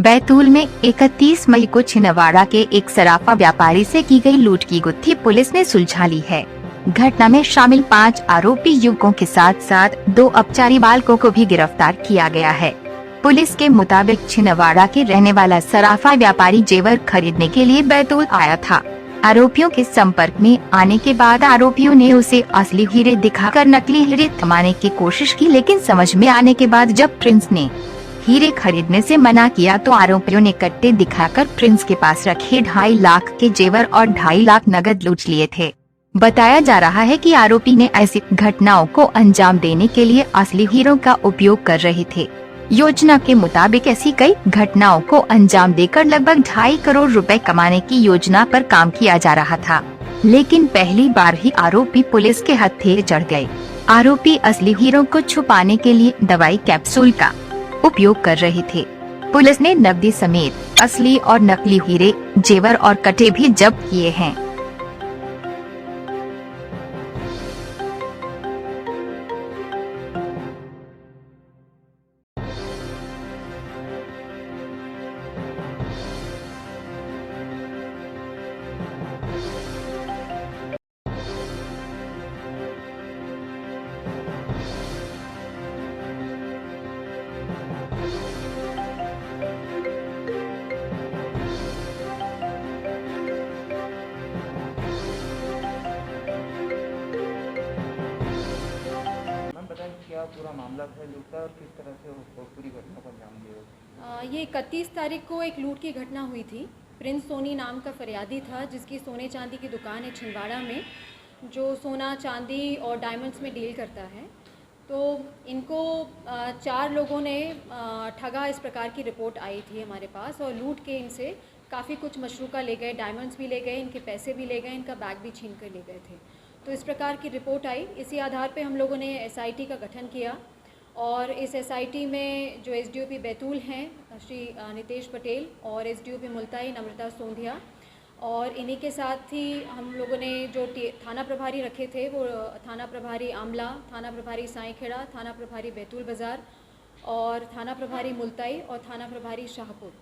बैतूल में 31 मई को छिंदवाड़ा के एक सराफा व्यापारी से की गई लूट की गुत्थी पुलिस ने सुलझा ली है। घटना में शामिल 5 आरोपी युवकों के साथ साथ 2 अपचारी बालकों को भी गिरफ्तार किया गया है। पुलिस के मुताबिक छिंदवाड़ा के रहने वाला सराफा व्यापारी जेवर खरीदने के लिए बैतूल आया था। आरोपियों के संपर्क में आने के बाद आरोपियों ने उसे असली हीरे दिखाकर नकली हीरे थमाने की कोशिश की, लेकिन समझ में आने के बाद जब प्रिंस ने हीरे खरीदने से मना किया तो आरोपियों ने कट्टे दिखाकर प्रिंस के पास रखे 2.5 लाख के जेवर और 2.5 लाख नगद लूट लिए थे। बताया जा रहा है कि आरोपी ने ऐसी घटनाओं को अंजाम देने के लिए असली हीरों का उपयोग कर रहे थे। योजना के मुताबिक ऐसी कई घटनाओं को अंजाम देकर लगभग 2.5 करोड़ रुपए कमाने की योजना पर काम किया जा रहा था, लेकिन पहली बार ही आरोपी पुलिस के हत्थे चढ़ गए। आरोपी असली हीरो को छुपाने के लिए दवाई कैप्सूल का उपयोग कर रहे थे। पुलिस ने नकदी समेत असली और नकली हीरे, जेवर और कट्टे भी जब्त किए हैं। क्या पूरा मामला था लूट का और किस तरह से वो पूरी घटना को अंजाम दिया? ये 31 तारीख को एक लूट की घटना हुई थी। प्रिंस सोनी नाम का फरियादी था जिसकी सोने चांदी की दुकान है छिंदवाड़ा में, जो सोना चांदी और डायमंड्स में डील करता है। तो इनको 4 लोगों ने ठगा इस प्रकार की रिपोर्ट आई थी हमारे पास और लूट के इनसे काफ़ी कुछ मशरूका ले गए, डायमंड्स भी ले गए, इनके पैसे भी ले गए, इनका बैग भी छीन कर ले गए थे। तो इस प्रकार की रिपोर्ट आई। इसी आधार पे हम लोगों ने एसआईटी का गठन किया और इस एसआईटी में जो एसडीओपी बैतूल हैं श्री नितेश पटेल और एसडीओपी मुल्ताई नम्रता सोंधिया और इन्हीं के साथ ही हम लोगों ने जो थाना प्रभारी रखे थे वो थाना प्रभारी आमला, थाना प्रभारी साईखेड़ा, थाना प्रभारी बैतूल बाज़ार और थाना प्रभारी मुल्ताई और थाना प्रभारी शाहपुर।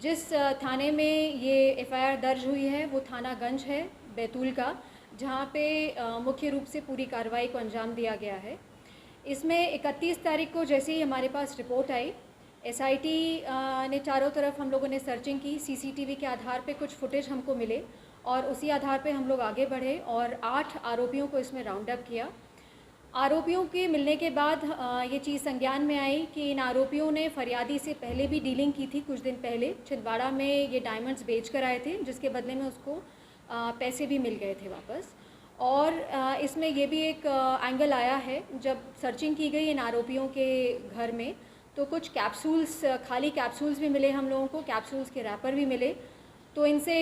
जिस थाने में ये एफआईआर दर्ज हुई है वो थाना गंज है बैतूल का, जहाँ पे मुख्य रूप से पूरी कार्रवाई को अंजाम दिया गया है। इसमें 31 तारीख को जैसे ही हमारे पास रिपोर्ट आई, एसआईटी ने चारों तरफ हम लोगों ने सर्चिंग की, सीसीटीवी के आधार पे कुछ फुटेज हमको मिले और उसी आधार पे हम लोग आगे बढ़े और 8 आरोपियों को इसमें राउंड अप किया। आरोपियों के मिलने के बाद ये चीज़ संज्ञान में आई कि इन आरोपियों ने फरियादी से पहले भी डीलिंग की थी। कुछ दिन पहले छिंदवाड़ा में ये डायमंड्स बेच कर आए थे, जिसके बदले में उसको पैसे भी मिल गए थे वापस। और इसमें ये भी एक एंगल आया है, जब सर्चिंग की गई इन आरोपियों के घर में तो कुछ कैप्सूल्स, खाली कैप्सूल्स भी मिले हम लोगों को, कैप्सूल्स के रैपर भी मिले। तो इनसे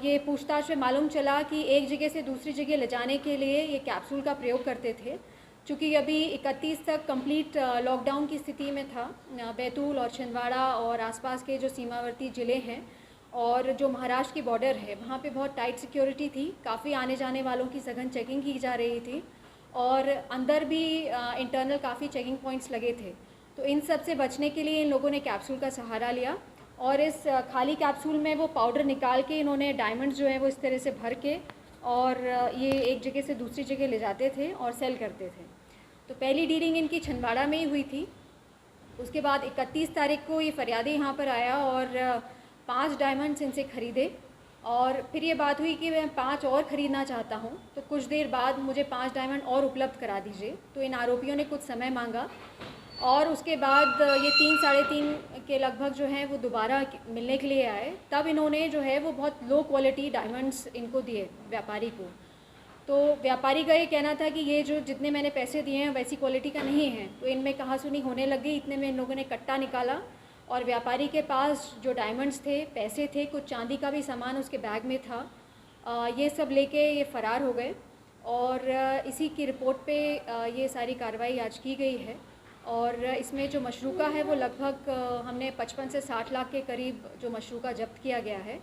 ये पूछताछ में मालूम चला कि एक जगह से दूसरी जगह ले जाने के लिए ये कैप्सूल का प्रयोग करते थे। चूँकि अभी 31 तक कंप्लीट लॉकडाउन की स्थिति में था बैतूल और छिंदवाड़ा और आसपास के जो सीमावर्ती ज़िले हैं और जो महाराष्ट्र की बॉर्डर है वहाँ पे बहुत टाइट सिक्योरिटी थी। काफ़ी आने जाने वालों की सघन चेकिंग की जा रही थी और अंदर भी इंटरनल काफ़ी चेकिंग पॉइंट्स लगे थे। तो इन सब से बचने के लिए इन लोगों ने कैप्सूल का सहारा लिया और इस खाली कैप्सूल में वो पाउडर निकाल के इन्होंने डायमंड्स जो है वो इस तरह से भर के और ये एक जगह से दूसरी जगह ले जाते थे और सेल करते थे। तो पहली डीलिंग इनकी छिंदवाड़ा में ही हुई थी। उसके बाद 31 तारीख को ये फरियादी यहाँ पर आया और 5 डायमंड्स इनसे ख़रीदे और फिर ये बात हुई कि मैं 5 और ख़रीदना चाहता हूँ, तो कुछ देर बाद मुझे 5 डायमंड और उपलब्ध करा दीजिए। तो इन आरोपियों ने कुछ समय मांगा और उसके बाद ये 3 साढ़े 3 के लगभग जो है वो दोबारा मिलने के लिए आए। तब इन्होंने जो है वो बहुत लो क्वालिटी डायमंड्स इनको दिए व्यापारी को। तो व्यापारी का ये कहना था कि ये जो जितने मैंने पैसे दिए हैं वैसी क्वालिटी का नहीं है। तो इनमें कहासुनी होने लग गई। इतने में इन लोगों ने कट्टा निकाला और व्यापारी के पास जो डायमंड्स थे, पैसे थे, कुछ चांदी का भी सामान उसके बैग में था, ये सब लेके ये फ़रार हो गए। और इसी की रिपोर्ट पे ये सारी कार्रवाई आज की गई है और इसमें जो मशरूका है वो लगभग हमने 55 से 60 लाख के करीब जो मशरूका जब्त किया गया है।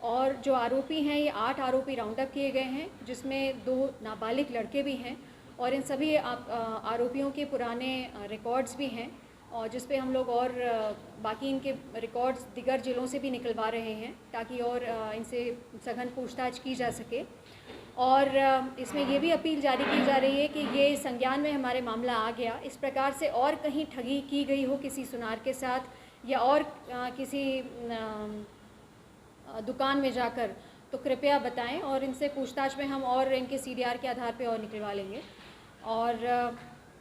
और जो आरोपी हैं ये 8 आरोपी राउंड अप किए गए हैं, जिसमें 2 नाबालिग लड़के भी हैं और इन सभी आरोपियों के पुराने रिकॉर्ड्स भी हैं। और जिस पे हम लोग और बाकी इनके रिकॉर्ड्स दिगर ज़िलों से भी निकलवा रहे हैं ताकि और इनसे सघन पूछताछ की जा सके। और इसमें ये भी अपील जारी की जा रही है कि ये संज्ञान में हमारे मामला आ गया, इस प्रकार से और कहीं ठगी की गई हो किसी सुनार के साथ या और किसी दुकान में जाकर, तो कृपया बताएं और इनसे पूछताछ में हम और इनके CDR के आधार पे और निकलवा लेंगे। और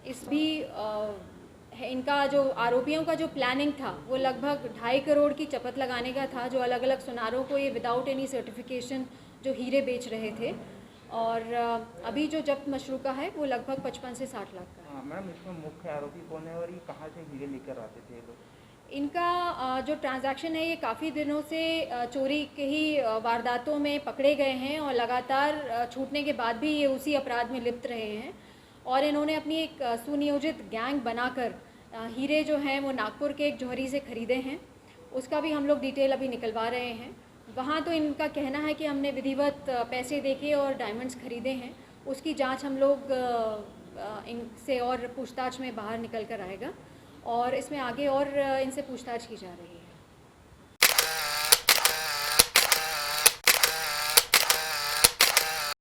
इस भी इनका जो आरोपियों का जो प्लानिंग था वो लगभग 2.5 करोड़ की चपत लगाने का था, जो अलग अलग सुनारों को ये विदाउट एनी सर्टिफिकेशन जो हीरे बेच रहे थे। और अभी जो जब्त मशरूका है वो लगभग 55 से 60 लाख का है। हाँ मैडम, इसमें मुख्य आरोपी कौन है और ये कहाँ से हीरे लेकर आते थे ये लोग? इनका जो ट्रांजैक्शन है ये काफ़ी दिनों से चोरी के ही वारदातों में पकड़े गए हैं और लगातार छूटने के बाद भी ये उसी अपराध में लिप्त रहे हैं। और इन्होंने अपनी एक सुनियोजित गैंग बनाकर हीरे जो हैं वो नागपुर के एक जौहरी से ख़रीदे हैं, उसका भी हम लोग डिटेल अभी निकलवा रहे हैं। वहाँ तो इनका कहना है कि हमने विधिवत पैसे देके और डायमंड्स ख़रीदे हैं, उसकी जांच हम लोग इनसे और पूछताछ में बाहर निकल कर आएगा और इसमें आगे और इनसे पूछताछ की जा रही है।